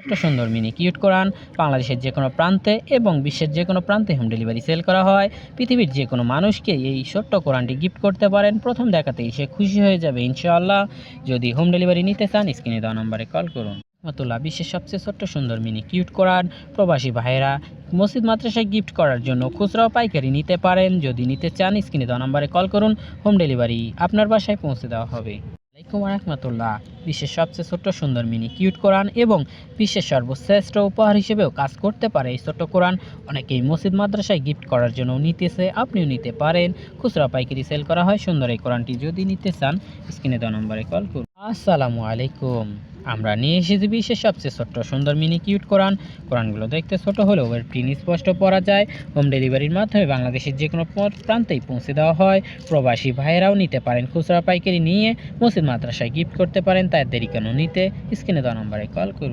ছোট্ট সুন্দর mini cute কোরআন বাংলাদেশের যে কোনো প্রান্তে এবং বিশ্বের যে কোনো প্রান্তে হোম ডেলিভারি সেল করা হয়। পৃথিবীর যে কোনো মানুষকে এই ছোট্ট কোরআনটি গিফট করতে পারেন। প্রথম দেখাতেই সে খুশি হয়ে যাবে ইনশাআল্লাহ। যদি হোম ডেলিভারি নিতে চান স্ক্রিনে দেওয়া নম্বরে কল করুন। রহমতুল্লাহ বিশ্বের সবচেয়ে ছোট্ট সুন্দর মিনি কিউট কোরআন প্রবাসী ভাইয়েরা মসজিদ মাদ্রাসায় গিফট করার জন্য খুচরা ও পাইকারি নিতে পারেন। যদি নিতে চান স্ক্রিনে দেওয়া নম্বরে কল করুন। হোম ডেলিভারি আপনার বাসায় পৌঁছে দেওয়া হবে। আসসালামাইকুম রহমতুল্লাহ বিশ্বের সবচেয়ে ছোট্ট সুন্দর মিনি কিউট কোরআন এবং বিশ্বের সর্বশ্রেষ্ঠ উপহার হিসেবেও কাজ করতে পারে এই ছোট্ট কোরআন। অনেকেই মসজিদ মাদ্রাসায় গিফট করার জন্য নিতেছে, আপনিও নিতে পারেন। খুচরা পাইকারি সেল করা হয় সুন্দর এই কোরআনটি। যদি নিতে চান স্ক্রিনে দেওয়া নম্বরে কল করুন। আসসালামু আলাইকুম, আমরা নিয়ে এসেছি বিশ্বের সবচেয়ে ছোট্ট সুন্দর মিনি কিউট কোরআন। কোরআনগুলো দেখতে ছোট হলেও এর প্রিন্ট স্পষ্ট পড়া যায়। হোম ডেলিভারির মাধ্যমে বাংলাদেশের যে কোনো প্রান্তেই পৌঁছে দেওয়া হয়। প্রবাসী ভাইয়েরাও নিতে পারেন। খুচরা পাইকারি নিয়ে মসজিদ মাদ্রাসায় গিফট করতে পারেন। তাই দেরি কেন নিতে স্ক্রিনে দেওয়া নম্বরে কল করুন।